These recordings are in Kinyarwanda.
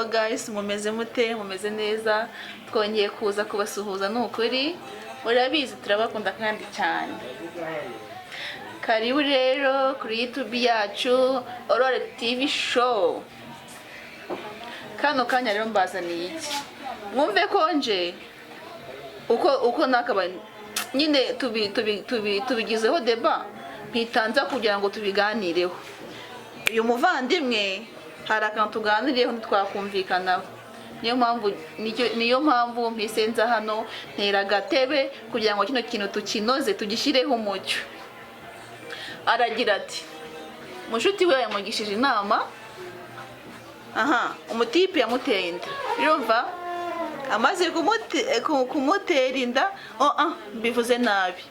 guys, mumeze mute? Mumeze neza? Twongeye kuza kubasuhuza n'ukuri. Urabizi turabakunda kandi cyane. Karibu rero kuri YouTube yacu Aurore TV show. Kano kanya rero mbazaniye iki? Mwumve konje uko nakaba nyine tubigizeho deba mpitanza kugira ngo tubiganireho. Uyu muvandimwe hari akantu tuganiriyeho ntitwakumvikanaho. Niyo mpamvu mpisenza hano ntera gatebe kugira ngo kino kintu tukinoze tugishireho umucyo. Aragira ati mushuti we yamugishije inama, umutipe yamuteye inda. Urumva amaze kumutera inda, bivuze nabi.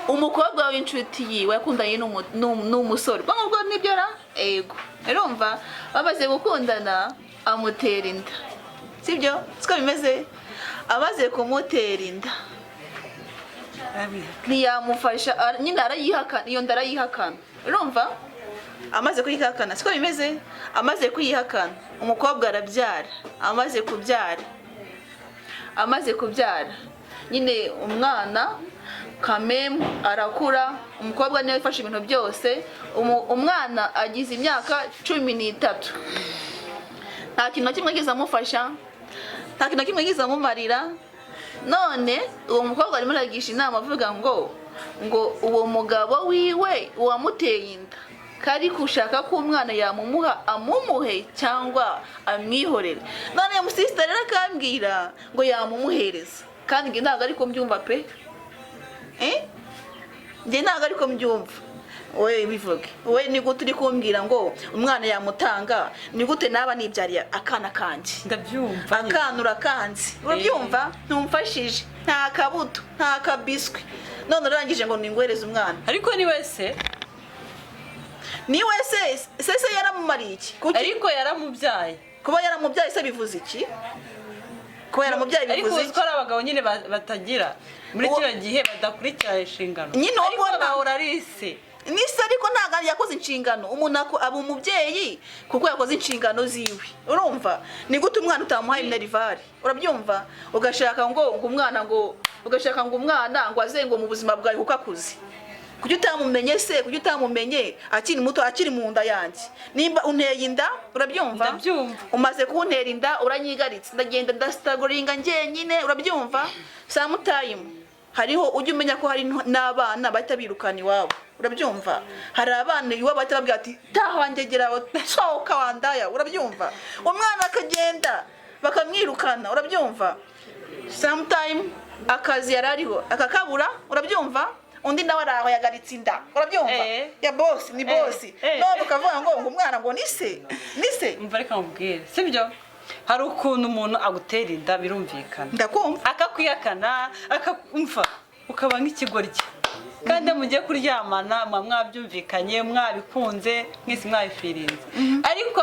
Umukobwa w'inshuti yiwe yakundanye n'umusore. Bangubwo nibyo ra? Ego. Urumva bamaze gukundana amutera inda. Sibyo? Siko bimeze. Amaze kumutera inda, ntiyamufasha, nyine arayihakana, iyo nda arayihakana. Urumva amaze kuyihakana, siko bimeze. Amaze kuyihakana umukobwa arabyara. Amaze kubyara nyine umwana kamem arakura. Umukobwa niwe yafashe ibintu byose. Umwana agize imyaka 13. Nta kintu kimwe giza amufasha, nta kintu kimwe giza amumarira. None uwo mukobwa arimo aragisha inama avuga ngo uwo mugabo wiwe wamuteye inda kari kushaka ko umwana yamumuha amumuhe cyangwa amwihorere. None umusista rero akambwira ngo yamumuhereza, kandi nge ntago ariko mbyumva pe. Nge ntago ariko mbyumva. Oye bivuge, we ni gute uri kumbwira ngo umwana yamutanga? Ni gute naba nibyariye akana kanje? Ndabyumva. Akanura kanzi. Urabyumva? Ntumfashije. Nta kabuto, nta kabiswi. None urangije ngo ningwereze umwana. Ariko ni wese sese yaramumariye iki? Ariko yaramubyaye. Kuba yaramubyaye se bivuze iki? Kuba yaramubyaye bivuze iki? Ariko abagabo nyine batagira muri kino gihe badakurikira inshingano. Nyine ariko bahora ari se. Nisa ariko ntago yakoze inshingano. Umuntu aba umubyeyi kuko yakoze inshingano ziwe. Urumva? Ni gute umwana utamuhaye minerivare? Urabyumva? Ugashaka ngo umwana ngo azengo mu buzima bwawe kuko akuze. Kuki utamumenye se? Kuki utamumenye akiri muto, akiri mu nda yanjye? Nimba unteye inda, urabyumva? Ndabyumva. Umaze kuntera inda uranyigaritse, ndagenda ndastagoringa njyenyine. Urabyumva? Samutime hariho ujye umenya ko hari n'abana bahita birukana iwabo. Urabyumva? Hari abana iwabo bahita babwira ati tahwangegera sohoka wandaya. Urabyumva? Umwana akagenda bakamwirukana. Urabyumva? Sometime akazi yarariho akakabura. Urabyumva? Undi nawe araho yagaritse inda. Urabyumva? Ya boss ni boss. None ukavuga ngo umwana ngo nise umva reka mubwire, sibyo? Hari ukuntu umuntu agutera inda birumvikana. Ndakumva. Akakwiyakana, akumva ukaba nk'ikigoryi. Kandi mugiye kuryamana mwabyumvikanye, mwabikunze, mwese mwabifirinze. Ariko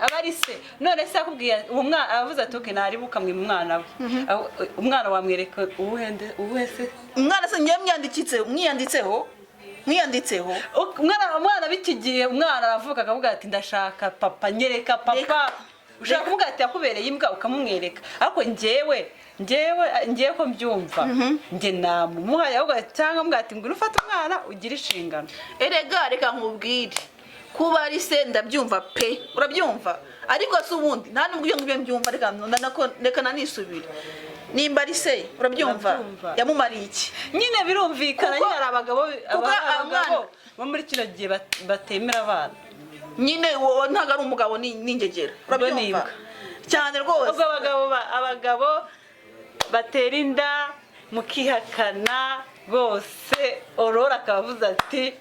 abari se none se akubwiye uwo mwana avuze ati okay naribuka mwe umwana we. Umwana wamwereka ubuhe se? Umwana se ngiye mwiyanditseho. Umwana bikigiye umwana aravuga akavuga ati ndashaka papa, nyereka papa. Ushaka kuvuga ati yakubereye imbwa ukamumwereka. Ariko ngewe ko mbyumva. Nge namumuhaye ahubwo cyangwa mbwa ati ngo ufate umwana ugira inshingano. Erega reka nkubwire. Kuba ari se ndabyumva pe. Urabyumva? Ariko se ubundi nta nubwo iyo ngibyo mbyumva reka nanisubira. Nimba ari se urabyumva? Yamumariye iki? Nyine birumvikana nyine ari abagabo bo muri kino gihe batemera abana. Nyine wowe ntago ari umugabo n'ingegera. Urabyumva? Cyane rwose. Ubwo abagabo batera inda mukihakana bose. Aurore akavuza ati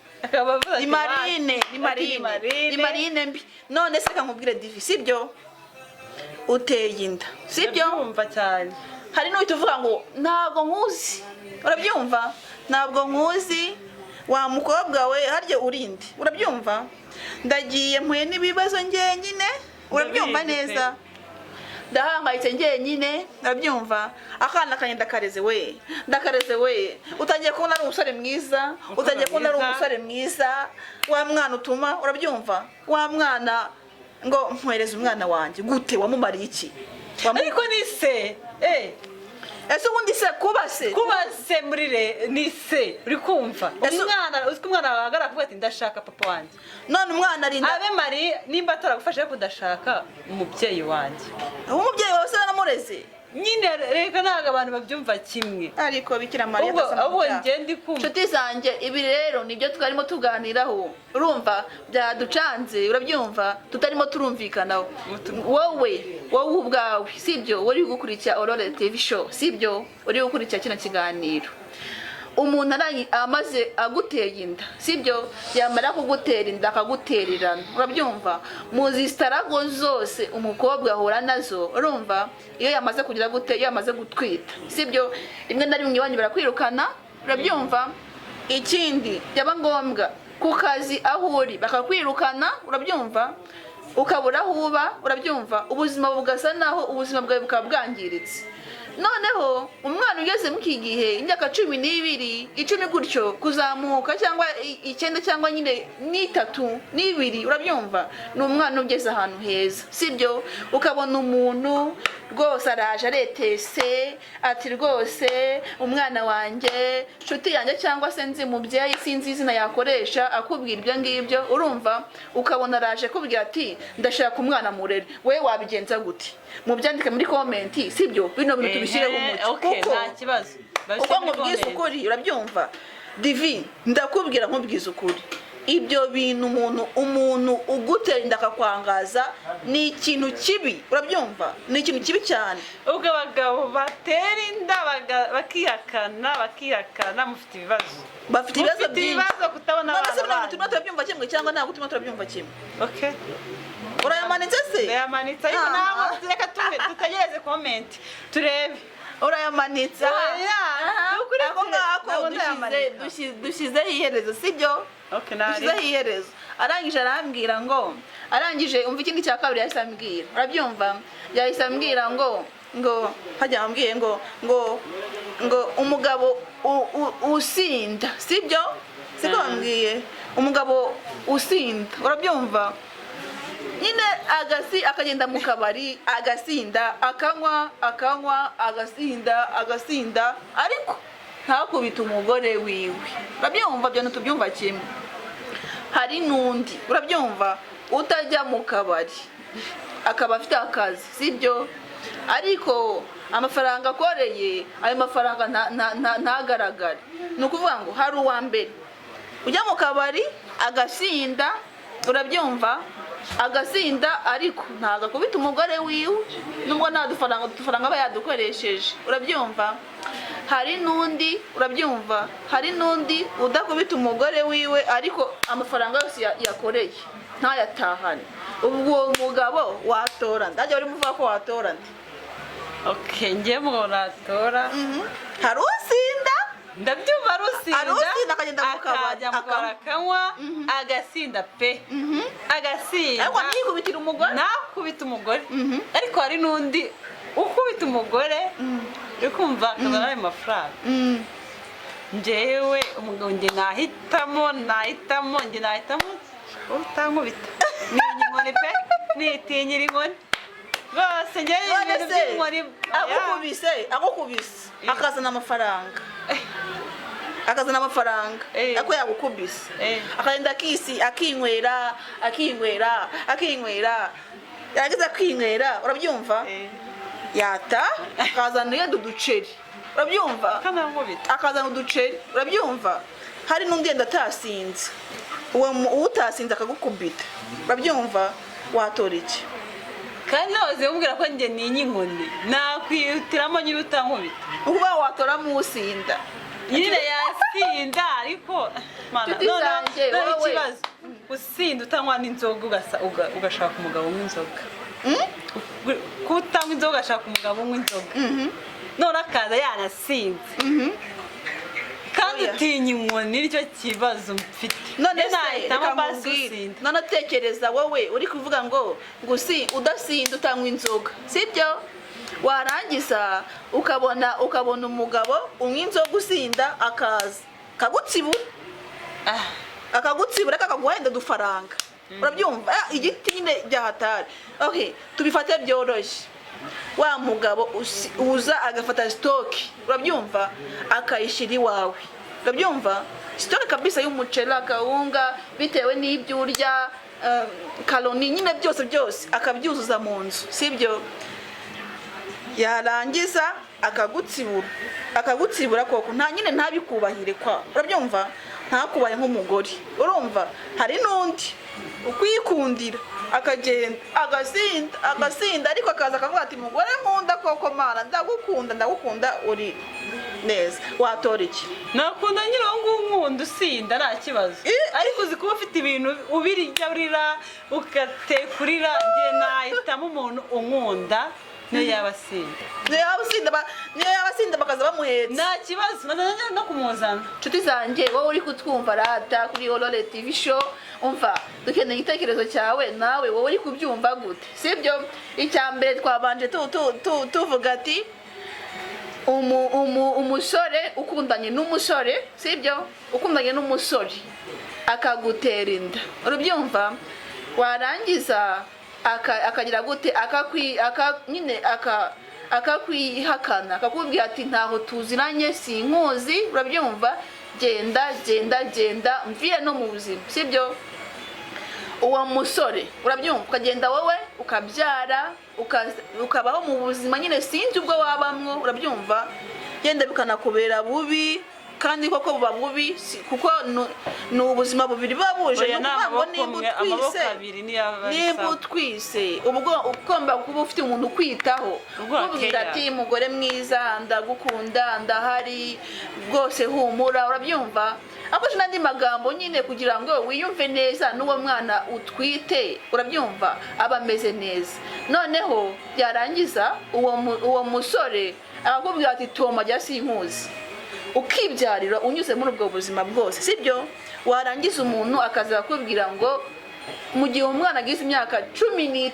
ni marine mbi. None se kankubwire divi, sibyo? Uteye inda, sibyo? Umva cyane. Hari n'uhita uvuga ngo ntabwo nkuzi. Urabyumva? Ntabwo nkuzi wa mukobwa we harye urinde. Urabyumva? Ndagiye mpuye n'ibibazo njyenyine. Urabyumva neza? Ndahangayitse njyenyine. Urabyumva? Akana kanye ndakareze we. Utangiye kubona ari umusore mwiza. Wa mwana utuma. Urabyumva? Wa mwana ngo nkwereze umwana wanjye gute wamumariye iki ariko ni se ese ubundi se kuba se muri ni se uri kumva umwana uziko umwana wahagarara kuvuga ati ndashaka papa wanjye none umwana arinda abe mari nimba ataragufasha kudashaka umubyeyi wanjye umubyeyi wawe se naramureze nyine reka ntabwo abantu babyumva kimwe ariko bikira mariya ahubwo ngende kumva nshuti zanjye ibi rero nibyo twarimo tuganiraho urumva byaducanze urabyumva tutarimo turumvikanaho wowe ubwawe sibyo uri gukurikira Aurore TV show sibyo uri gukurikira kino kiganiro umuntu amaze aguteye inda sibyo yamara kugutera inda akagutererana urabyumva muzi starago zose umukobwa ahura nazo urumva iyo yamaze kugira gute iyo yamaze gutwita sibyo rimwe na rimwe iwanyu barakwirukana urabyumva ikindi byaba ngombwa ku kazi aho uri bakakwirukana urabyumva ukabura aho uba urabyumva ubuzima bugasa naho ubuzima bwawe bukaba bwangiritse noneho umwana ugeze mu kigihe imyaka 12 10 gutyo kuzamuka cyangwa 9 cyangwa nyine 3 2 urabyumva ni umwana ugeze ahantu heza sibyo ukabona umuntu rwose araje aretese ati rwose umwana wanjye nshuti yanjye cyangwa se nzi mubyeyi sinzi izina yakoresha akubwira ibyo ngibyo urumva ukabona araje kubwira ati ndashaka umwana murere we wabigenza gute mubyandike muri comment sibyo bino bintu tubishireho umucyo kuko nta kibazo uko mubwiza ukuri urabyumva Divine ndakubwira nkubwiza ukuri ibyo bintu umuntu ugutera inda akakwangaza ni ikintu kibi urabyumva ni ikintu kibi cyane ubwo abagabo batera inda bakihakana mufite ibibazo bafite ibibazo kutabona abana tuma turabyumva kimwe cyangwa ntabwo tuma turabyumva kimwe okay urayamanitse se urayamanitse ariko ntabwo reka tutegereze comment turebe urayamanitse dushyizeho iherezo sibyo dushyizeho iherezo arangije arambwira ngo arangije umva ikindi cya kabiri yahise ambwira urabyumva yahise ambwira ngo hajya ambwiye ngo umugabo usinda sibyo siko bambwiye umugabo usinda urabyumva nyine akagenda mu kabari agasinda akanywa agasinda ariko ntakubita umugore wiwe urabyumva byo tubyumva kimwe hari n'undi urabyumva utajya mu kabari akaba afite akazi sibyo ariko amafaranga akoreye ayo mafaranga ntagaragare ni ukuvuga ngo hari uwa mbere ujya mu kabari agasinda urabyumva agasinda ariko ntago akubita umugore wiwe nubwo nta dufaranga aba yadukoresheje urabyumva hari n'undi urabyumva hari n'undi udakubita umugore wiwe ariko amafaranga yose yakoreye ntayatahane ubwo mugabo watora ndajya uri muvuga ko watora nde okay ngiye mu natora hari usinda ndabyumva rusinda akagenda mu kabari akanywa agasinda pe agasinda ariko ntikubitira umugore nakubita umugore ariko hari n'undi ukubita umugore uri kumva akazana ayo mafaranga njyewe njye nahitamo utankubita ni inkoni pe nitinyira inkoni rwose njyewe ibintu by'inkoni agukubise akazana amafaranga ako yagukubise akagenda akinywera yagize akinywera urabyumva yata akazana yenda uduceri urabyumva akazana uduceri urabyumva hari n'undi yenda atasinze uwo utasinze akagukubita urabyumva watora iki kandi nawe umbwira ko njye ni inkoni nakwihutiramo nyine utankubita uba watoramo usinda nyine yasinda ariko none ikibazo usinda utanywa n'inzoga ugashaka umugabo w'inzoga kuba utanywa inzoga ugashaka umugabo w'inzoga none akaza yanasinze kandi utinya inkoni nicyo kibazo mfite none none tekereza wowe uri kuvuga ngo udasinda utanywa inzoga sibyo warangiza ukabona umugabo unywa inzoga usinda akaza akagutsibura akaguhenda udufaranga urabyumva igiti nyine byahatari okay tubifate byoroshye wa mugabo uza agafata stoki urabyumva akayishira iwawe urabyumva stoki kabisa y'umuceri akawunga bitewe n'ibyo urya kaloni nyine byose akabyuzuza mu nzu sibyo yarangiza akagutsibura koko nta nyine ntabikubahire kwa urabyumva ntakubaye nk'umugore urumva hari n'undi ukwikundira akagenda agasinda ariko akaza akavuga ati mugore nkunda koko mana ndagukunda uri neza watora iki nakunda nyine ngo nkunda usinda nta kibazo ariko uzi kuba ufite ibintu ubirya ugatekurira ngiye nahitamo umuntu unkunda niyo yabasinda bakaza bamuhetse nta kibazo no kumuzana nshuti zanjye wowe uri kutwumva rata kuri Aurore TV show umva dukeneye igitekerezo cyawe nawe wowe uri kubyumva gute sibyo icyambere twabanje tuvuga ati umusore ukundanye n'umusore sibyo ukundanye n'umusore akagutera inda urubyumva warangiza akagira gute akakwihakana akakubwira ati ntaho tuziranye sinkuzi urabyumva genda mvire no mu buzima sibyo uwo musore urabyumva ukagenda wowe ukabyara ukabaho mu buzima nyine sinzi ubwo wabamwo urabyumva genda bikanakubera bubi kandi koko buba bubi kuko ni ubuzima bubiri buba buje nimba utwise ugomba kuba ufite umuntu ukwitaho ukubwira ati mugore mwiza ndagukunda ndahari rwose humura urabyumva akoze n'andi magambo nyine kugira ngo wiyumve neza n'uwo mwana utwite urabyumva aba ameze neza noneho byarangiza uwo musore akakubwira ati toma jya sinkuzi ukibyarira unyuze muri ubwo buzima bwose sibyo warangiza umuntu akaza akubwira ngo mu gihe umwana agize imyaka 13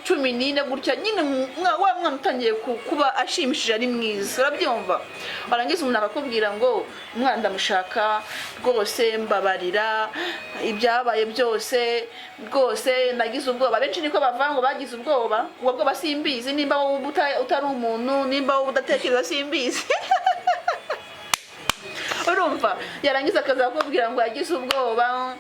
14 gutya nyine wa mwana utangiye kuba ashimishije ari mwiza urabyumva warangiza umuntu akakubwira ngo umwana ndamushaka rwose mbabarira ibyabaye byose rwose nagize ubwoba benshi niko bavango bagize ubwoba ubwo basimbizi nimba wowe utari umuntu nimba wowe udatekereza simbizi urumva yarangiza akaza akubwira ngo yagize ubwoba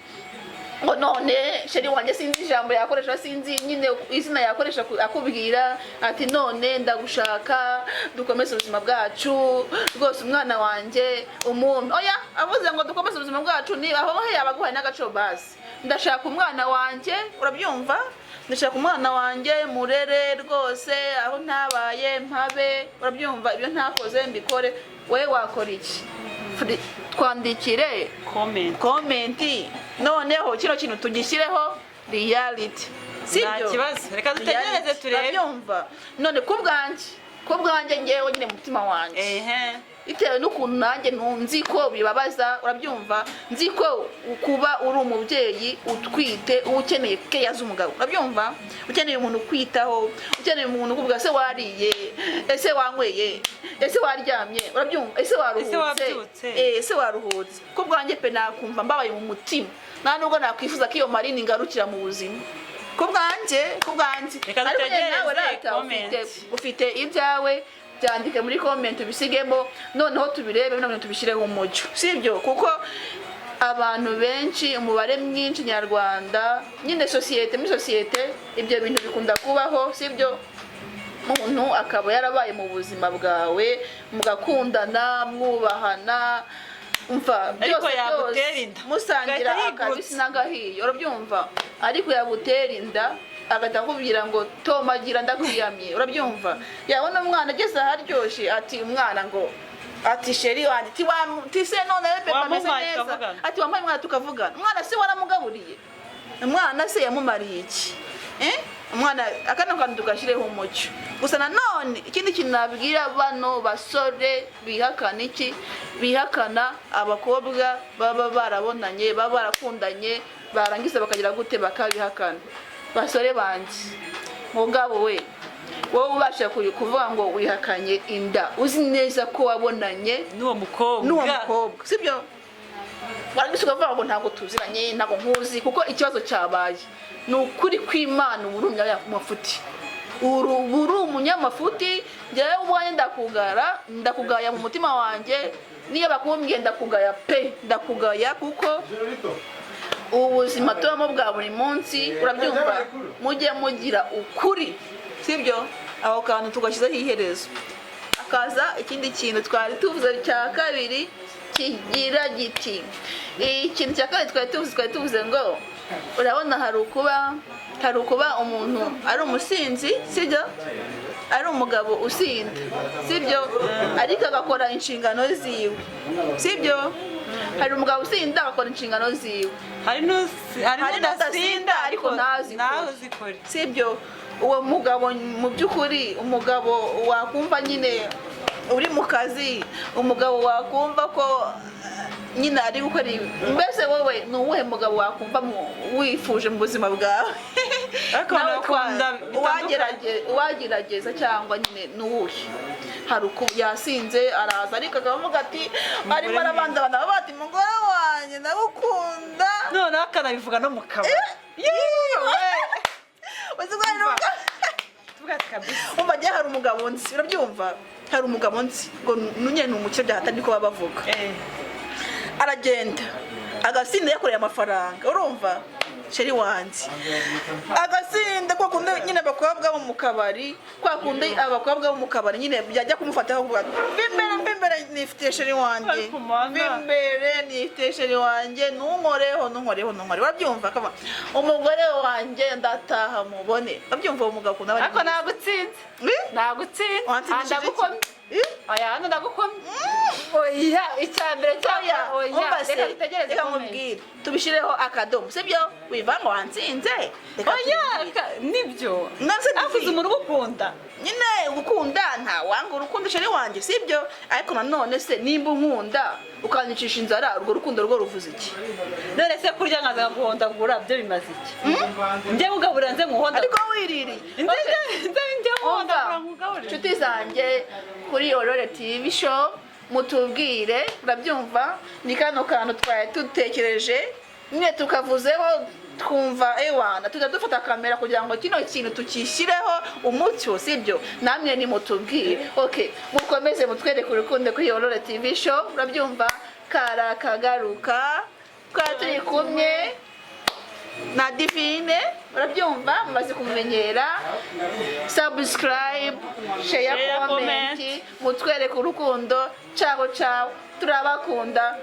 ngo none sheri wanjye sinzi ijambo yakoresha sinzi nyine izina yakoresha akubwira ati none ndagushaka dukomeze ubuzima bwacu rwose umwana wanjye umuntu oya avuze ngo dukomeze ubuzima bwacu ni aho yabaguhaye n'agaco basi ndashaka umwana wanjye urabyumva ndashaka umwana wanjye murere rwose aho ntabaye mpabe urabyumva ibyo ntakoze mbikore we wakora iki twandikire comment noneho kino kintu tugishyireho reality sibyo kibazo reka dutegereze turebe byumva none kubwanjye ngewe nyine mutima wanjye bitewe n'ukuntu nanjye nzi ko bibabaza urabyumva nzi ko kuba uri umubyeyi utwite ukeneye keya z'umugabo urabyumva ukeneye umuntu ukwitaho ukeneye umuntu ukuvuga se wariye ese wanyweye ese waryamye urabyumva ese waruhutse kubwanjye pe nakumva mbabaye mu mutima nta nubwo nakwifuza ko iyo marine ingarukira mu buzima kubwanjye ariko nawe rata ufite ibyawe byandike muri comment bisigemo noneho tubirebe none tubishireho umucyo sibyo kuko abantu benshi umubare mwinshi nyarwanda nyine muri societe ibyo bintu bikunda kubaho sibyo umuntu akaba yarabaye mu buzima bwawe mugakundana mwubahana umva byose musangira akabisi n'agahiye urabyumva ariko yagutera inda agata kubwira ngo tomagira ndakwiyamye urabyumva yabona umwana ageze aharyoshye ati umwana ngo ati sheri wanjye ti se none bebe bameze neza ati wampaye umwana tukavugana umwana se waramugaburiye umwana se yamumariye iki umwana akana kandi tugashireho umucyo gusa nanone ikindi kintu nabwira bano basore bihakana abakobwa baba barabonanye baba barakundanye barangiza bakagira gute bakabihakana basore banje mugabo we wowe ubasha kuvuga ngo wihakanye inda uzi neza ko wabonanye n'uwo mukobwa sibyo warangiza ukavuga ngo ntabwo tuziranye ntabwo nkuzi kuko ikibazo cyabaye ni ukuri kw'Imana urumya ya mafuti uri umunyamafuti njyewe ubwanjye ndakugaya mu mutima wanjye niyo bakumbwiye ndakugaya pe ndakugaya kuko ubuzima tubamo bwa buri munsi urabyumva mujye mugira ukuri sibyo aho kantu tugashyizeho iherezo akaza ikindi kintu twari tuvuze cya kabiri kigira giti ikintu cya kabiri twari tuvuze ngo urabona hari ukuba umuntu ari umusinzi sibyo ari umugabo usinda sibyo ariko agakora inshingano ziwe sibyo hari umugabo usinda agakora inshingano ziwe hari n'udasinda ariko ntazikore sibyo uwo mugabo mu by'ukuri umugabo wakumva nyine uri mu kazi umugabo wakumva ko nyine ari gukora ibi mbese wowe ni uwuhe mugabo wakumva wifuje mu buzima bwawe uwagerageza cyangwa nyine ni uwuhe hari uko yasinze araza ariko akavuga ati arimo arabanza abantu bati mugore wanjye ndagukunda noneho akanabivuga no mu kabari umva njye hari umugabo nzi urabyumva hari umugabo nzi ngo nyine ni umukire byahata niko baba bavuga aragenda agasinda yakoreye amafaranga urumva sheri wanjye agasinda kwa kundi nyine abakobwa bo mu kabari kwa kundi abakobwa bo mu kabari nyine byajya kumufataho kuvuga bimbere nifitiye sheri wanjye bimbere nifitiye sheri wanjye ntunkoreho urabyumva kama umugore wanjye ndataha mubone urabyumva uwo mugabo ukunda ariko nagutsinze ndagukomye aya ndagukomye oya icyambere cyangwa oya reka bitegereze kumubwira tubishireho akadomo sibyo wivanga wansinze oya nibyo avuze umuntu ugukunda nyine gukunda nta wanga urukundo sheri wanjye sibyo ariko nanone se nimba unkunda ukanyicisha inzara urwo rukundo rwo ruvuze iki none se kurya nkaza guhondagura byo bimaze iki njye ugaburira nze nkuhonda ariko wiririye njye uhondagura nkugaburira inshuti zanjye kuri Aurore TV show mutubwire urabyumva ni kano kantu twari dutekereje nyine tukavuzeho twumva ewana tujya dufata kamera kugira ngo kino kintu tukishyireho umucyo sibyo namwe ni mutubwire okay mukomeze mutwereke urukundo kuri Aurore TV show urabyumva karakagaruka twari turi kumwe na Divine urabyumva mumaze kumenyera subscribe share comment mutwereke urukundo ciao turabakunda